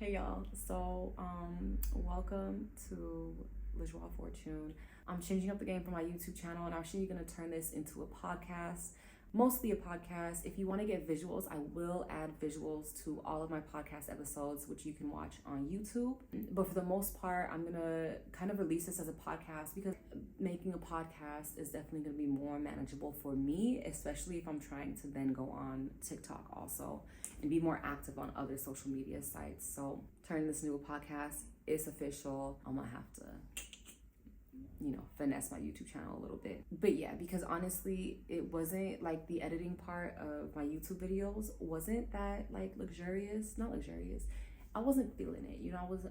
Hey y'all, so welcome to Lajoiefortune. I'm changing up the game for my YouTube channel and I'm actually gonna turn this into a podcast, mostly a podcast. If you want to get visuals, I will add visuals to all of my podcast episodes, which you can watch on YouTube. But for the most part, I'm gonna kind of release this as a podcast because making a podcast is definitely gonna be more manageable for me, especially if I'm trying to then go on TikTok also and be more active on other social media sites. So turning this into a podcast is official. I'm gonna have to finesse my YouTube channel a little bit. But yeah, because honestly, it wasn't like the editing part of my YouTube videos wasn't that like not luxurious. I wasn't feeling it,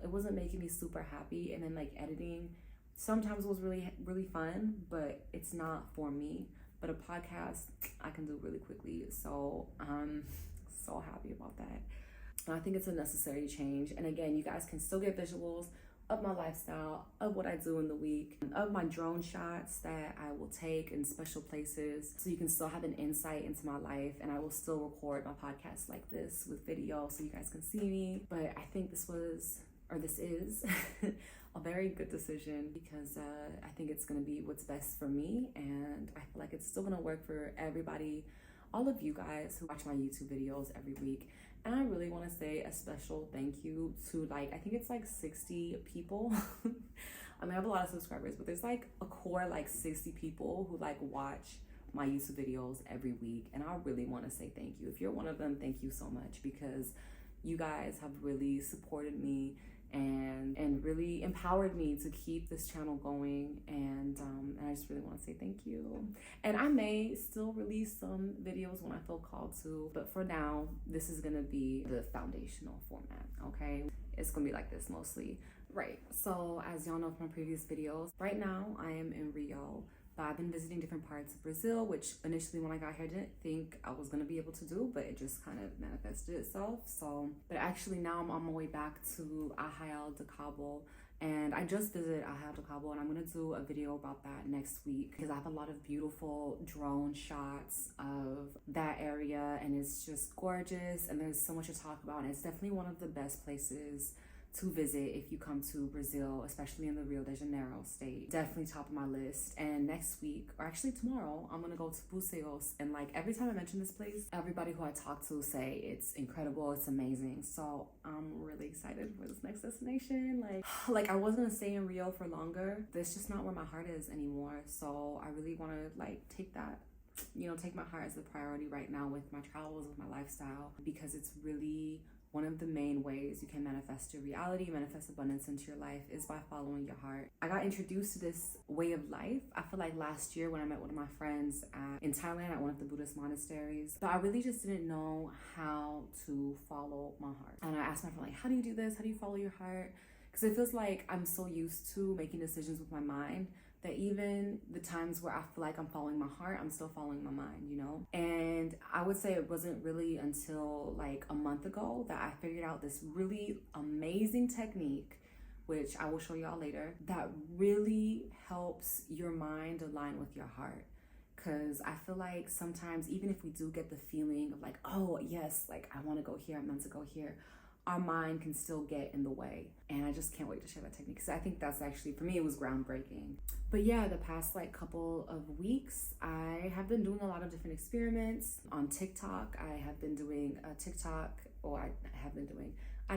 it wasn't making me super happy. And then like editing sometimes was really, really fun, but it's not for me. But a podcast I can do really quickly. So I'm so happy about that. And I think it's a necessary change. And again, you guys can still get visuals of my lifestyle, of what I do in the week, of my drone shots that I will take in special places, so you can still have an insight into my life. And I will still record my podcast like this with video so you guys can see me. But I think this is a very good decision because I think it's gonna be what's best for me, and I feel like it's still gonna work for everybody, all of you guys who watch my YouTube videos every week. And I really want to say a special thank you to I think it's like 60 people. I mean, I have a lot of subscribers, but there's like a core 60 people who watch my YouTube videos every week. And I really want to say thank you. If you're one of them, thank you so much, because you guys have really supported me and really empowered me to keep this channel going, and I just really want to say thank you. And I may still release some videos when I feel called to, but for now this is gonna be the foundational format. Okay, it's gonna be like this mostly, right? So as y'all know from my previous videos, right now I am in Rio, but I've been visiting different parts of Brazil, which initially when I got here I didn't think I was gonna be able to do, but it just kind of manifested itself. So, but actually now I'm on my way back to Arraial de Cabo, and I just visited Arraial de Cabo, and I'm gonna do a video about that next week because I have a lot of beautiful drone shots of that area, and it's just gorgeous, and there's so much to talk about, and it's definitely one of the best places to visit if you come to Brazil, especially in the Rio de Janeiro state. Definitely top of my list. And next week, or actually tomorrow, I'm gonna go to Buceos, and every time I mention this place, everybody who I talk to say it's incredible, it's amazing. So I'm really excited for this next destination. Like I was gonna stay in Rio for longer. That's just not where my heart is anymore. So I really wanna take that, take my heart as the priority right now with my travels, with my lifestyle, because it's really one of the main ways you can manifest your reality, manifest abundance into your life, is by following your heart. I got introduced to this way of life, I feel like last year when I met one of my friends in Thailand at one of the Buddhist monasteries. But I really just didn't know how to follow my heart. And I asked my friend, how do you do this? How do you follow your heart? Because it feels like I'm so used to making decisions with my mind that even the times where I feel like I'm following my heart, I'm still following my mind, And I would say it wasn't really until a month ago that I figured out this really amazing technique, which I will show y'all later, that really helps your mind align with your heart. Because I feel like sometimes, even if we do get the feeling of oh yes, I want to go here, I'm meant to go here, our mind can still get in the way. And I just can't wait to share that technique, because I think that's actually, for me, it was groundbreaking. But yeah, the past couple of weeks, I have been doing a lot of different experiments on TikTok. I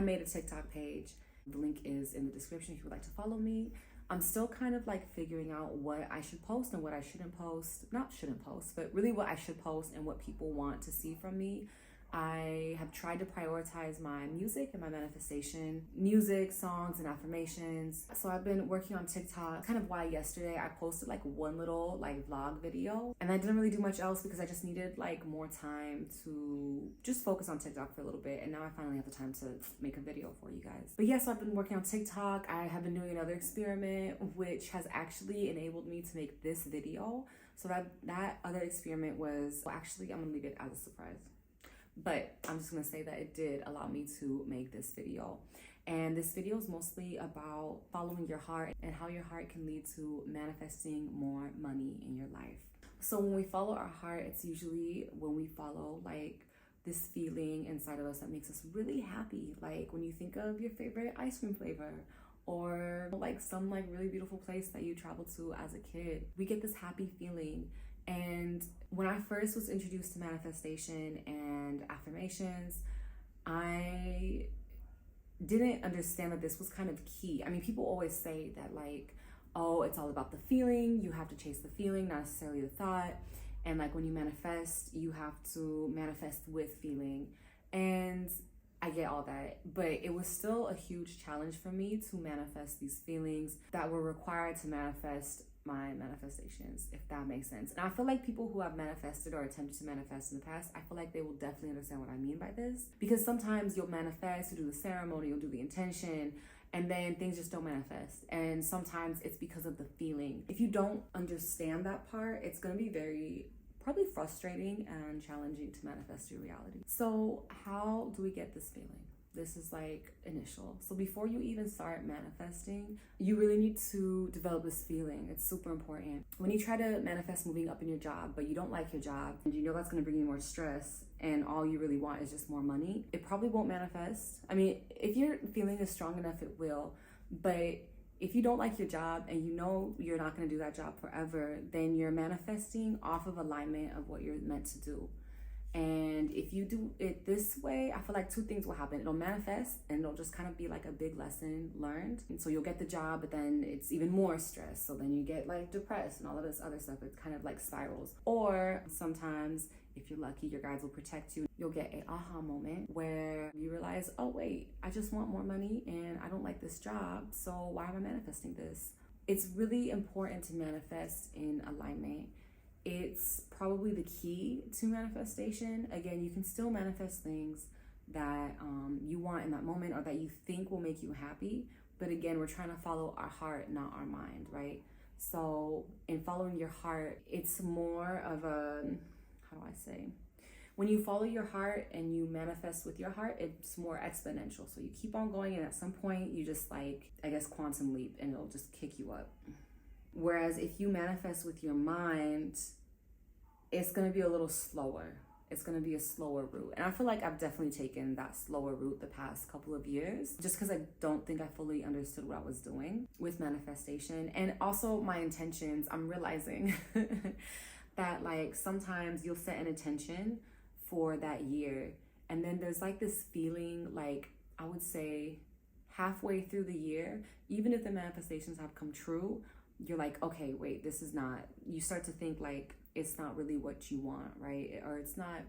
made a TikTok page. The link is in the description if you would like to follow me. I'm still kind of figuring out what I should post and what I shouldn't post. Not shouldn't post, but really what I should post and what people want to see from me. I have tried to prioritize my music and my manifestation, music, songs, and affirmations. So I've been working on TikTok, kind of why yesterday I posted one little vlog video, and I didn't really do much else because I just needed more time to just focus on TikTok for a little bit. And now I finally have the time to make a video for you guys. But yeah, so I've been working on TikTok. I have been doing another experiment, which has actually enabled me to make this video. So that other experiment was, well, actually, I'm gonna leave it as a surprise. But I'm just gonna say that it did allow me to make this video. And this video is mostly about following your heart and how your heart can lead to manifesting more money in your life. So when we follow our heart, it's usually when we follow this feeling inside of us that makes us really happy. Like when you think of your favorite ice cream flavor, or like some like really beautiful place that you traveled to as a kid, we get this happy feeling. And when I first was introduced to manifestation and affirmations, I didn't understand that this was kind of key. I mean, people always say that like, oh, it's all about the feeling. You have to chase the feeling, not necessarily the thought. And like when you manifest, you have to manifest with feeling. And I get all that, but it was still a huge challenge for me to manifest these feelings that were required to manifest my manifestations, if that makes sense. And I feel like people who have manifested or attempted to manifest in the past, I feel like they will definitely understand what I mean by this. Because sometimes you'll manifest, you'll do the ceremony, you'll do the intention, and then things just don't manifest. And sometimes it's because of the feeling. If you don't understand that part, it's going to be very probably frustrating and challenging to manifest your reality. So how do we get this feeling? This is like initial. So before you even start manifesting, you really need to develop this feeling. It's super important. When you try to manifest moving up in your job, but you don't like your job, and you know that's going to bring you more stress, and all you really want is just more money, it probably won't manifest. I mean, if your feeling is strong enough, it will. But if you don't like your job and you know you're not going to do that job forever, then you're manifesting off of alignment of what you're meant to do. And if you do it this way, I feel like two things will happen. It'll manifest and it'll just kind of be like a big lesson learned. And so you'll get the job, but then it's even more stress. So then you get like depressed and all of this other stuff. It kind of like spirals. Or sometimes, if you're lucky, your guides will protect you. You'll get an aha moment where you realize, oh wait, I just want more money and I don't like this job. So why am I manifesting this? It's really important to manifest in alignment. It's probably the key to manifestation. Again, you can still manifest things that you want in that moment or that you think will make you happy. But again, we're trying to follow our heart, not our mind, right? So in following your heart, it's more of a, how do I say? When you follow your heart and you manifest with your heart, it's more exponential. So you keep on going, and at some point you just like, I guess, quantum leap, and it'll just kick you up. Whereas if you manifest with your mind, it's going to be a little slower. It's going to be a slower route. And I feel like I've definitely taken that slower route the past couple of years, just because I don't think I fully understood what I was doing with manifestation. And also my intentions, I'm realizing that like sometimes you'll set an intention for that year, and then there's like this feeling, like I would say halfway through the year, even if the manifestations have come true, you're like, okay, wait, this is not, you start to think like it's not really what you want, right? Or it's not,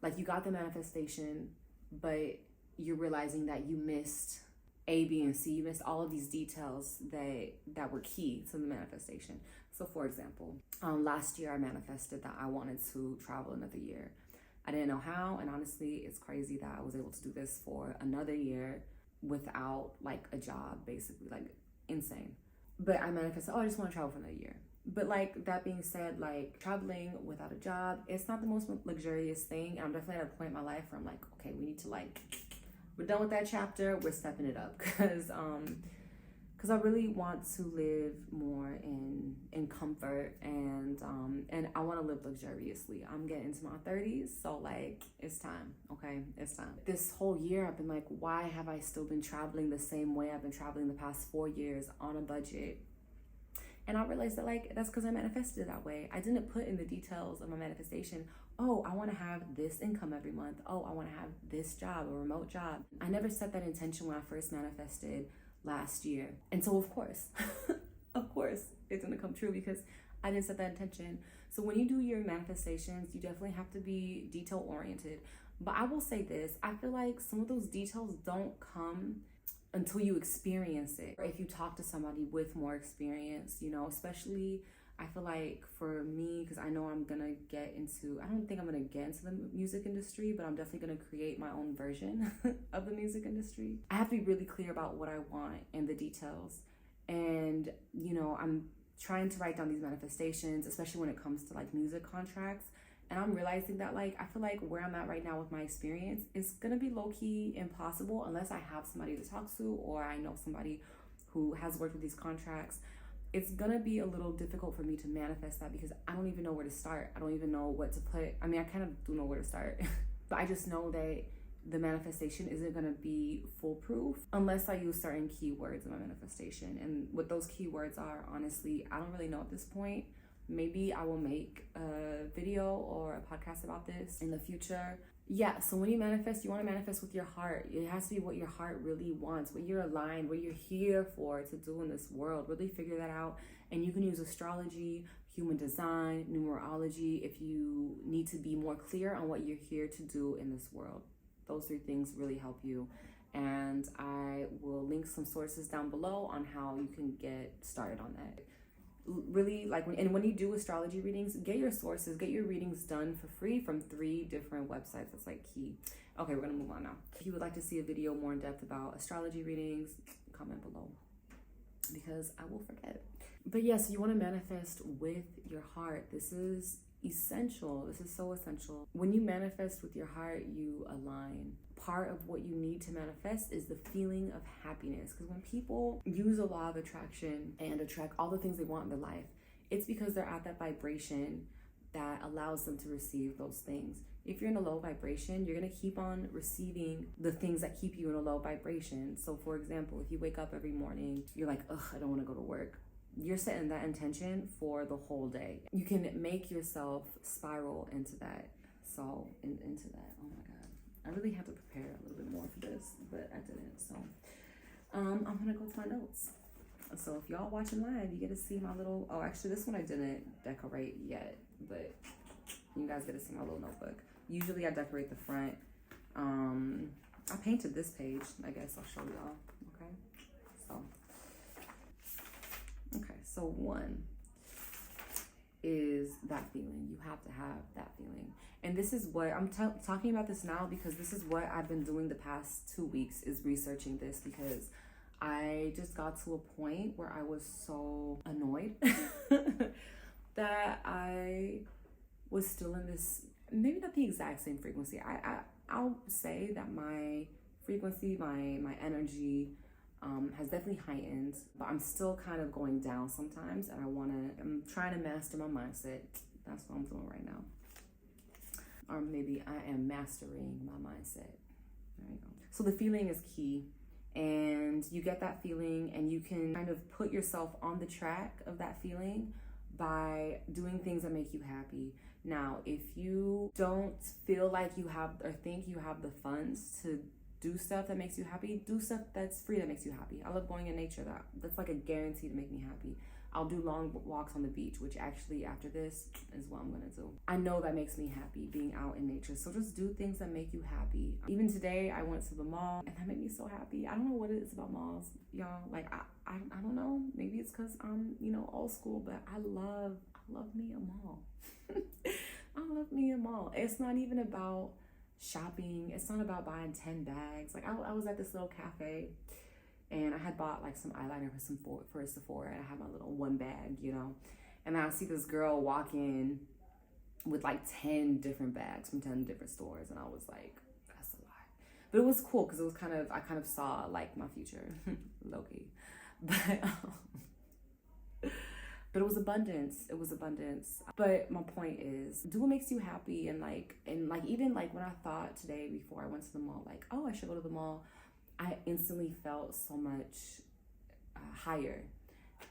like you got the manifestation, but you're realizing that you missed A, B, and C. You missed all of these details that were key to the manifestation. So for example, last year I manifested that I wanted to travel another year. I didn't know how, and honestly, it's crazy that I was able to do this for another year without like a job, basically, like insane. But I manifested, oh, I just want to travel for another year. But like that being said, like traveling without a job, it's not the most luxurious thing. And I'm definitely at a point in my life where I'm like, okay, we need to like, we're done with that chapter. We're stepping it up because I really want to live more in comfort, and I want to live luxuriously. I'm getting into my 30s, so like it's time. Okay, it's time. This whole year I've been like, why have I still been traveling the same way I've been traveling the past 4 years on a budget? And I realized that like that's because I manifested that way. I didn't put in the details of my manifestation, oh, I want to have this income every month. Oh, I want to have this job, a remote job. I never set that intention when I first manifested last year. And so of course, it's gonna come true because I didn't set that intention. So when you do your manifestations, you definitely have to be detail oriented. But I will say this, I feel like some of those details don't come until you experience it. Or if you talk to somebody with more experience, you know, especially I feel like for me, because I know I'm gonna get into, I don't think I'm gonna get into the music industry, but I'm definitely gonna create my own version of the music industry. I have to be really clear about what I want and the details. And, you know, I'm trying to write down these manifestations, especially when it comes to like music contracts. And I'm realizing that like, I feel like where I'm at right now with my experience is gonna be low-key impossible unless I have somebody to talk to, or I know somebody who has worked with these contracts. It's gonna be a little difficult for me to manifest that because I don't even know where to start. I don't even know what to put. I mean, I kind of do know where to start, But I just know that the manifestation isn't going to be foolproof unless I use certain keywords in my manifestation. And what those keywords are, honestly, I don't really know at this point. Maybe I will make a video or a podcast about this in the future. Yeah, so when you manifest, you want to manifest with your heart. It has to be what your heart really wants, what you're aligned, what you're here for to do in this world. Really figure that out. And you can use astrology, human design, numerology if you need to be more clear on what you're here to do in this world. Those 3 things really help you. And I will link some sources down below on how you can get started on that. Really, like when you do astrology readings, get your sources, get your readings done for free from 3 different websites. That's like key. Okay, we're gonna move on now. If you would like to see a video more in depth about astrology readings, comment below because I will forget. But yes, you want to manifest with your heart. This is essential. This is so essential. When you manifest with your heart, you align. Part of what you need to manifest is the feeling of happiness. Because when people use a law of attraction and attract all the things they want in their life, it's because they're at that vibration that allows them to receive those things. If you're in a low vibration, you're going to keep on receiving the things that keep you in a low vibration. So for example, if you wake up every morning, you're like, ugh, I don't want to go to work. You're setting that intention for the whole day. You can make yourself spiral into that. So into that. Oh my God. I really have to prepare a little bit more for this, but I didn't. So I'm gonna go to my notes. So if y'all watching live, you get to see my little, oh, actually this one I didn't decorate yet, but you guys get to see my little notebook. Usually I decorate the front. I painted this page. I guess I'll show y'all. So 1 is that feeling. You have to have that feeling. And this is what I'm talking about this now because this is what I've been doing the past 2 weeks, is researching this, because I just got to a point where I was so annoyed that I was still in this, maybe not the exact same frequency. I'll say that my frequency, my energy, has definitely heightened, but I'm still kind of going down sometimes, and I'm trying to master my mindset. That's what I'm doing right now. Or maybe I am mastering my mindset. There you go. So the feeling is key, and you get that feeling, and you can kind of put yourself on the track of that feeling by doing things that make you happy. Now, if you don't feel like you have or think you have the funds to do stuff that makes you happy, do stuff that's free that makes you happy. I love going in nature. That's like a guarantee to make me happy. I'll do long walks on the beach, which actually after this is what I'm gonna do. I know that makes me happy, being out in nature. So just do things that make you happy. Even today I went to the mall and that made me so happy. I don't know what it is about malls, y'all. Like I don't know. Maybe it's cause I'm, old school, but I love me a mall. I love me a mall. It's not even about shopping. It's not about buying 10 bags. Like I was at this little cafe and I had bought like some eyeliner for Sephora, and I had my little 1 bag, and I see this girl walk in with like 10 different bags from 10 different stores, and I was like, that's a lot. But it was cool because it was I kind of saw like my future, low-key. But it was abundance. It was abundance. But my point is, do what makes you happy. And even when I thought today before I went to the mall, like, oh, I should go to the mall, I instantly felt so much higher.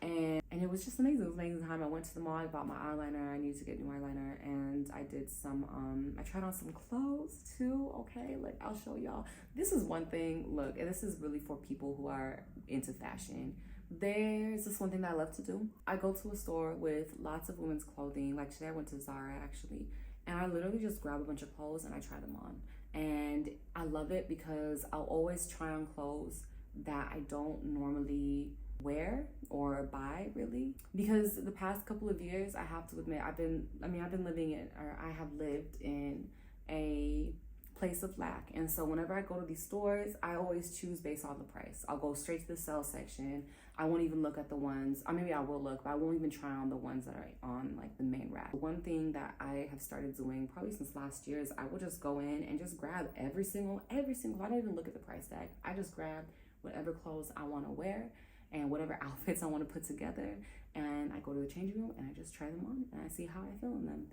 And it was just amazing. It was an amazing time. I went to the mall, I bought my eyeliner. I needed to get new eyeliner. And I did I tried on some clothes too, okay? Like, I'll show y'all. This is one thing, look, and this is really for people who are into fashion. There's this one thing that I love to do. I go to a store with lots of women's clothing. Like today I went to Zara actually, and I literally just grab a bunch of clothes and I try them on. And I love it because I'll always try on clothes that I don't normally wear or buy, really. Because the past couple of years, I have to admit, I have lived in a place of lack. And so whenever I go to these stores, I always choose based on the price. I'll go straight to the sale section. I won't even look at the ones, or maybe I will look, but I won't even try on the ones that are on like the main rack. One thing that I have started doing probably since last year is I will just go in and just grab every single, I don't even look at the price tag. I just grab whatever clothes I want to wear and whatever outfits I want to put together. And I go to the changing room and I just try them on and I see how I feel in them.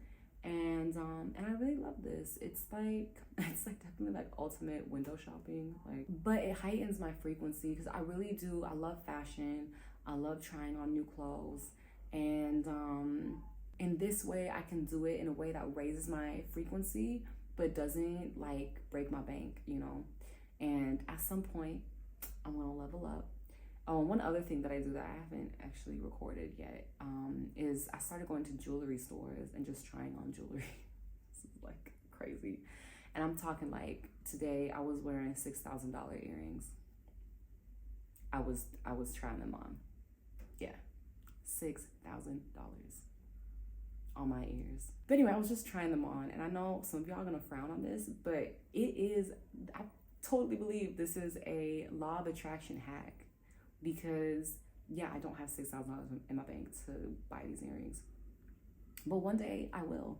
And I really love this. It's like definitely like ultimate window shopping, like, but it heightens my frequency because I really do. I love fashion. I love trying on new clothes, and in this way I can do it in a way that raises my frequency but doesn't like break my bank, you know. And at some point I'm gonna level up. Oh, one other thing that I do that I haven't actually recorded yet is I started going to jewelry stores and just trying on jewelry. This is like crazy. And I'm talking like today I was wearing $6,000 earrings. I was trying them on. Yeah, $6,000 on my ears. But anyway, I was just trying them on, and I know some of y'all are gonna frown on this, but it is, I totally believe this is a law of attraction hack. Because yeah, I don't have $6,000 in my bank to buy these earrings, but one day I will.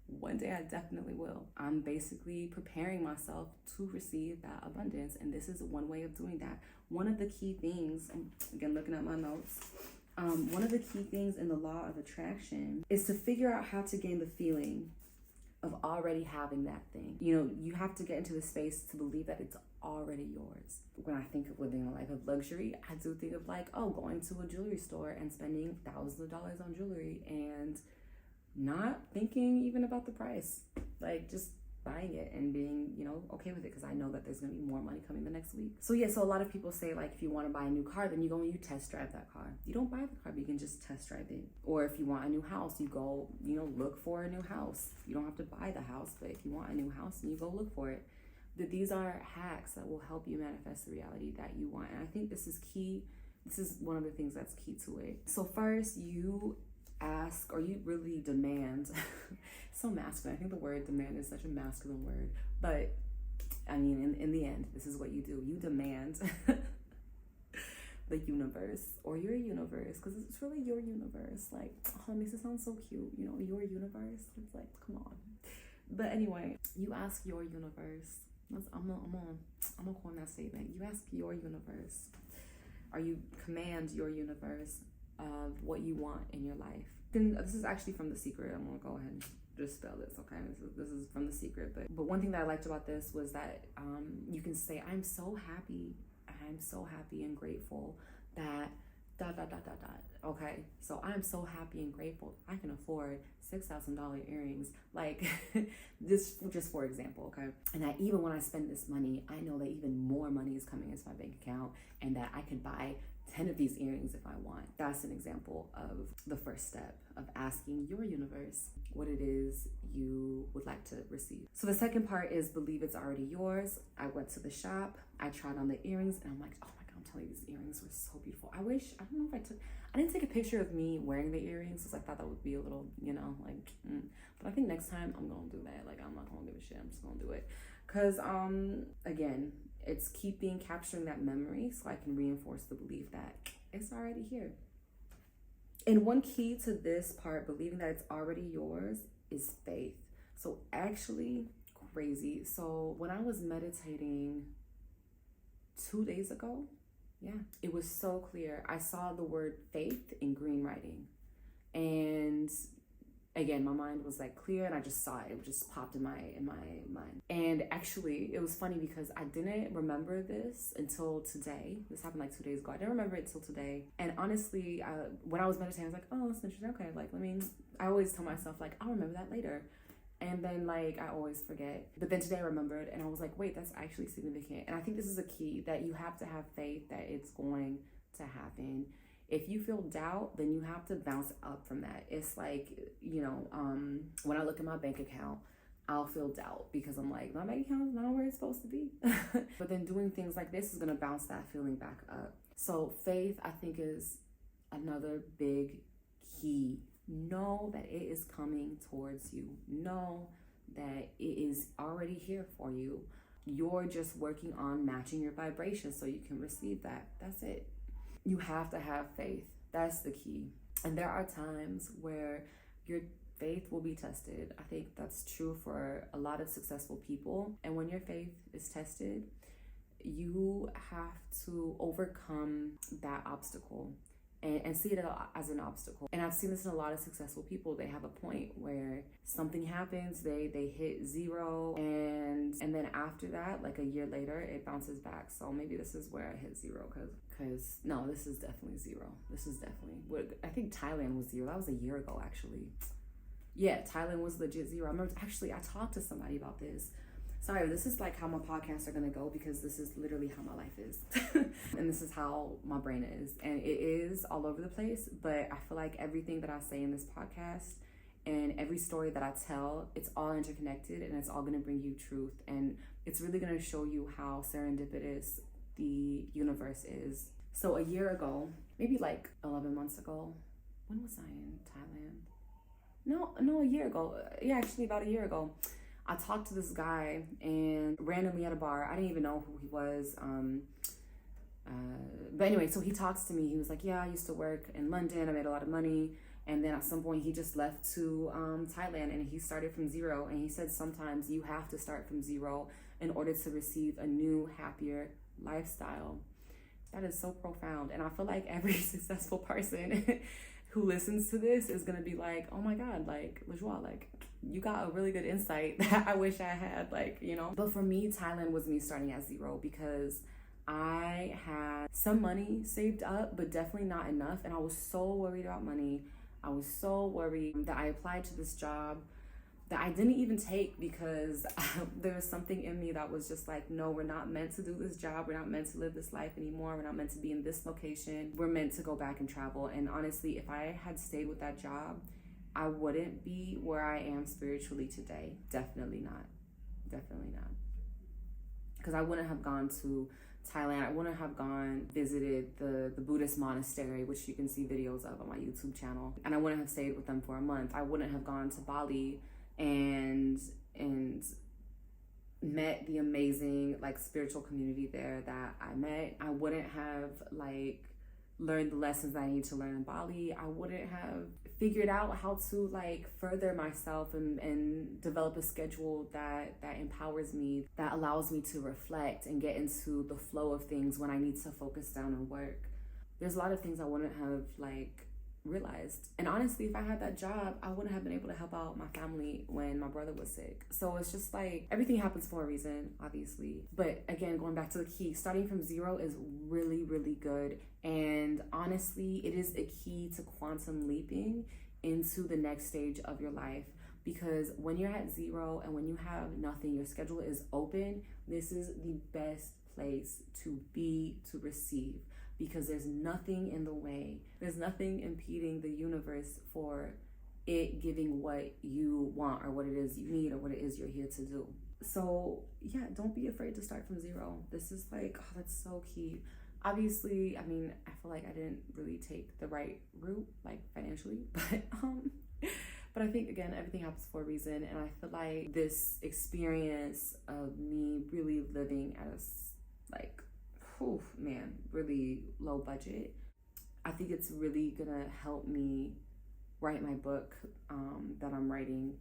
One day I definitely will. I'm basically preparing myself to receive that abundance, and this is one way of doing that. One of the key things, again looking at my notes, one of the key things in the law of attraction is to figure out how to gain the feeling of already having that thing. You know, you have to get into the space to believe that it's already yours. When I think of living a life of luxury, I do think of like, oh, going to a jewelry store and spending thousands of dollars on jewelry and not thinking even about the price, like just buying it and being, you know, okay with it because I know that there's gonna be more money coming the next week. So yeah, so a lot of people say like if you want to buy a new car, then you go and you test drive that car. You don't buy the car, but you can just test drive it. Or if you want a new house, you go, you know, look for a new house. You don't have to buy the house, but if you want a new house, then you go look for it. That these are hacks that will help you manifest the reality that you want. And I think this is key. This is one of the things that's key to it. So first you ask, or you really demand, so masculine. I think the word demand is such a masculine word, but I mean, in the end, this is what you do. You demand the universe, or your universe, because it's really your universe. Like, oh, it makes it sound so cute, you know, your universe. It's like, come on. But anyway, you ask your universe. I'm gonna coin that statement. You ask your universe, or you command your universe of what you want in your life. Then this is actually from The Secret. I'm gonna go ahead and just spell this, okay? This is from The Secret. But one thing that I liked about this was that you can say, I'm so happy and grateful that ... Okay, so I'm so happy and grateful I can afford $6,000 earrings, like this, just for example, okay? And that even when I spend this money, I know that even more money is coming into my bank account, and that I could buy 10 of these earrings if I want. That's an example of the first step of asking your universe what it is you would like to receive. So the second part is believe it's already yours. I went to the shop, I tried on the earrings, and I'm like, oh my God, I'm telling you, these earrings were so beautiful. I don't know if I didn't take a picture of me wearing the earrings because I thought that would be a little, you know, like, but I think next time I'm gonna do that. Like, I'm not gonna give a shit, I'm just gonna do it. Cause again, it's capturing that memory so I can reinforce the belief that it's already here. And one key to this part, believing that it's already yours, is faith. So actually, crazy. So when I was meditating 2 days ago, yeah, it was so clear. I saw the word faith in green writing. And again, my mind was like clear, and I just saw it. It just popped in my mind. And actually, it was funny because I didn't remember this until today. This happened like 2 days ago. I didn't remember it until today. And honestly, when I was meditating, I was like, oh, that's interesting. Okay, like, I always tell myself, like, I'll remember that later. And then, like, I always forget. But then today I remembered, and I was like, wait, that's actually significant. And I think this is a key, that you have to have faith that it's going to happen. If you feel doubt, then you have to bounce up from that. It's like, you know, when I look at my bank account, I'll feel doubt because I'm like, my bank account is not where it's supposed to be. But then doing things like this is going to bounce that feeling back up. So faith, I think, is another big key. Know that it is coming towards you. Know that it is already here for you. You're just working on matching your vibration so you can receive that. That's it. You have to have faith. That's the key. And there are times where your faith will be tested. I think that's true for a lot of successful people. And when your faith is tested, you have to overcome that obstacle and see it as an obstacle. And I've seen this in a lot of successful people. They have a point where something happens, they hit zero, and then after that, like a year later, it bounces back. So maybe this is where I hit zero, because no, this is definitely zero. This is definitely what I think Thailand was zero. That was a year ago, actually. Yeah, Thailand was legit zero. I remember, actually, I talked to somebody about this. Sorry, this is like how my podcasts are gonna go, because this is literally how my life is. And this is how my brain is. And it is all over the place, but I feel like everything that I say in this podcast and every story that I tell, it's all interconnected, and it's all gonna bring you truth. And it's really gonna show you how serendipitous the universe is. So a year ago, maybe like 11 months ago, when was I in Thailand? No, a year ago. Yeah, actually about a year ago. I talked to this guy, and randomly at a bar, I didn't even know who he was. But anyway, so he talks to me. He was like, yeah, I used to work in London. I made a lot of money. And then at some point he just left to Thailand, and he started from zero. And he said sometimes you have to start from zero in order to receive a new, happier lifestyle. That is so profound. And I feel like every successful person who listens to this is going to be like, oh my God, like, LaJoie, like, you got a really good insight that I wish I had, like, you know. But for me, Thailand was me starting at zero, because I had some money saved up, but definitely not enough. And I was so worried about money. I was so worried that I applied to this job that I didn't even take, because there was something in me that was just like, no, we're not meant to do this job. We're not meant to live this life anymore. We're not meant to be in this location. We're meant to go back and travel. And honestly, if I had stayed with that job, I wouldn't be where I am spiritually today. Definitely not. Definitely not. Because I wouldn't have gone to Thailand. I wouldn't have visited the Buddhist monastery, which you can see videos of on my YouTube channel. And I wouldn't have stayed with them for a month. I wouldn't have gone to Bali and met the amazing like spiritual community there that I met. I wouldn't have like learned the lessons I need to learn in Bali. I wouldn't have figured out how to like further myself and develop a schedule that empowers me, that allows me to reflect and get into the flow of things when I need to focus down and work. There's a lot of things I wouldn't have like realized. And honestly, if I had that job, I wouldn't have been able to help out my family when my brother was sick. So it's just like everything happens for a reason, obviously. But again, going back to the key, starting from zero is really, really good. And honestly, it is a key to quantum leaping into the next stage of your life. Because when you're at zero and when you have nothing, your schedule is open, this is the best place to be, to receive. Because there's nothing in the way. There's nothing impeding the universe for it giving what you want or what it is you need or what it is you're here to do. So yeah, don't be afraid to start from zero. This is like, oh, that's so key. Obviously, I mean, I feel like I didn't really take the right route, like financially, but I think again, everything happens for a reason. And I feel like this experience of me really living at a really low budget, I think it's really gonna help me write my book that I'm writing,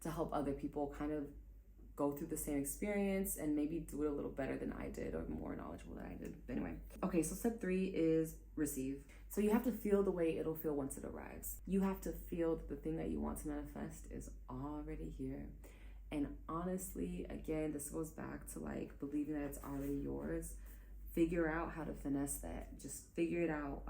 to help other people kind of go through the same experience and maybe do it a little better than I did or more knowledgeable than I did. But anyway, okay, so step 3 is receive. So you have to feel the way it'll feel once it arrives. You have to feel that the thing that you want to manifest is already here. And honestly, again, this goes back to like believing that it's already yours. Figure out how to finesse that. Just figure it out.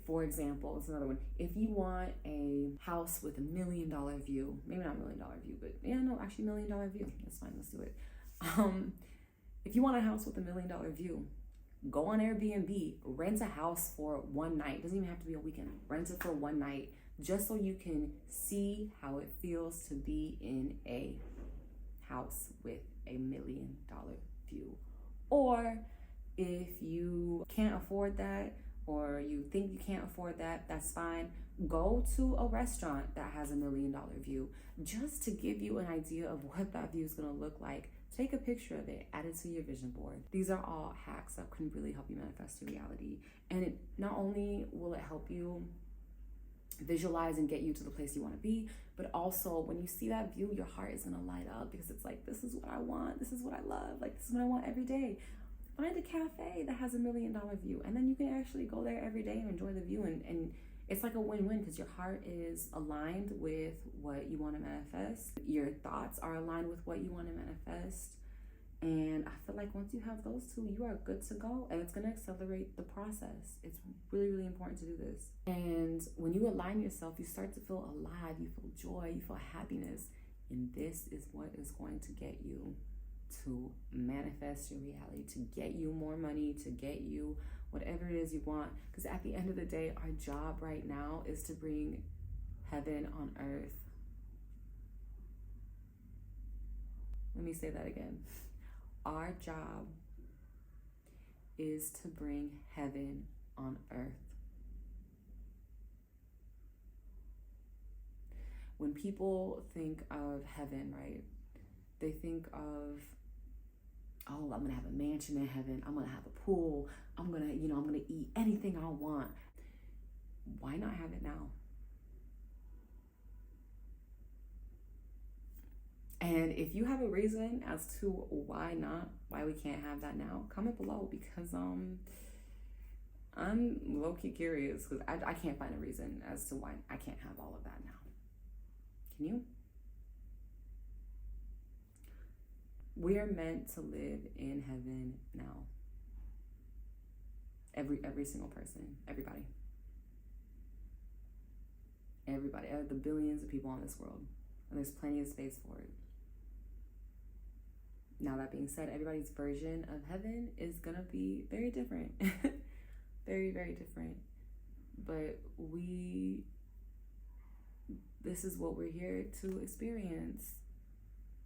For example, it's another one. If you want a house with $1 million view, maybe not $1 million view, but yeah, no, actually $1 million view. That's fine. Let's do it. If you want a house with $1 million view, go on Airbnb, rent a house for one night. It doesn't even have to be a weekend. Rent it for one night, just so you can see how it feels to be in a house with $1 million view. Or if you can't afford that, or you think you can't afford that, that's fine. Go to a restaurant that has $1 million view, just to give you an idea of what that view is gonna look like. Take a picture of it, add it to your vision board. These are all hacks that can really help you manifest your reality. And it not only will it help you visualize and get you to the place you want to be, but also when you see that view, your heart is gonna light up, because it's like, this is what I want, this is what I love, like this is what I want every day. Find a cafe that has $1 million view, and then you can actually go there every day and enjoy the view. And it's like a win-win because your heart is aligned with what you want to manifest. Your thoughts are aligned with what you want to manifest. And I feel like once you have those two, you are good to go, and it's going to accelerate the process. It's really, really important to do this. And when you align yourself, you start to feel alive, you feel joy, you feel happiness. And this is what is going to get you to manifest your reality, to get you more money, to get you whatever it is you want. Because at the end of the day, our job right now is to bring heaven on earth. Let me say that again. Our job is to bring heaven on earth. When people think of heaven, right, they think of, oh, I'm gonna have a mansion in heaven. I'm gonna have a pool. I'm gonna eat anything I want. Why not have it now? And if you have a reason as to why we can't have that now, comment below, because I'm low-key curious, because I can't find a reason as to why I can't have all of that now. Can you? We are meant to live in heaven now. Every single person, everybody, the billions of people on this world, and there's plenty of space for it. Now, that being said, everybody's version of heaven is gonna be very different. Very, very different. But this is what we're here to experience.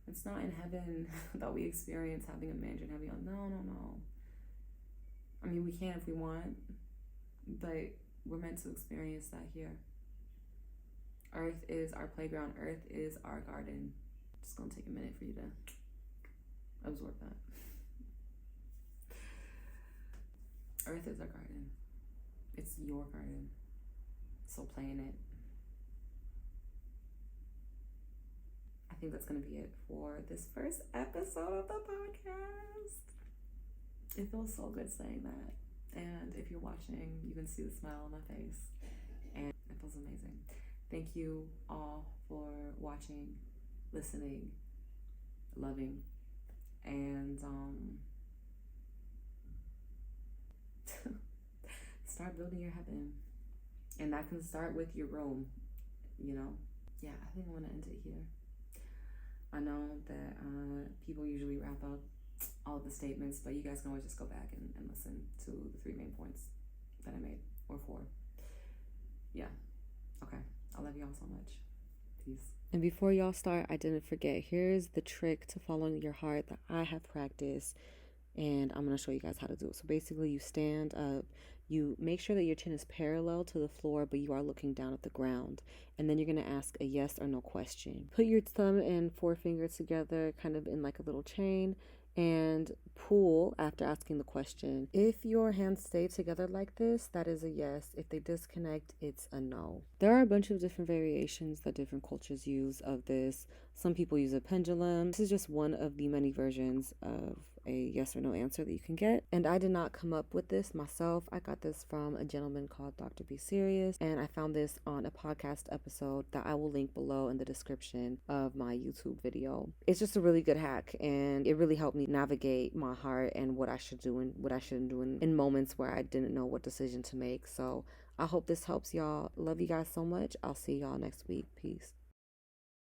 It's not in heaven that we experience having a mansion, no. I mean, we can if we want, but we're meant to experience that here. Earth is our playground. Earth is our garden. Just gonna take a minute for you to absorb that. Earth is our garden. It's your garden. So play in it. I think that's gonna be it for this first episode of the podcast. It feels so good saying that. And if you're watching, you can see the smile on my face. And it feels amazing. Thank you all for watching, listening, loving, and start building your heaven. And that can start with your room, Yeah, I think I'm gonna end it here. I know that people usually wrap up all of the statements, but you guys can always just go back and listen to the 3 main points that I made, or 4. Yeah. Okay. I love y'all so much. Peace. And before y'all start, I didn't forget, here's the trick to following your heart that I have practiced, and I'm going to show you guys how to do it. So basically, you stand up, you make sure that your chin is parallel to the floor, but you are looking down at the ground. And then you're going to ask a yes or no question. Put your thumb and forefinger together, kind of in like a little chain, and pull after asking the question. If your hands stay together like this, that is a yes. If they disconnect, it's a no. There are a bunch of different variations that different cultures use of this. Some people use a pendulum. This is just one of the many versions of a yes or no answer that you can get. And I did not come up with this myself. I got this from a gentleman called Dr. Be Serious, and I found this on a podcast episode that I will link below in the description of my YouTube video. It's just a really good hack, and it really helped me navigate my heart and what I should do and what I shouldn't do in moments where I didn't know what decision to make. So I hope this helps y'all. Love you guys so much. I'll see y'all next week. Peace.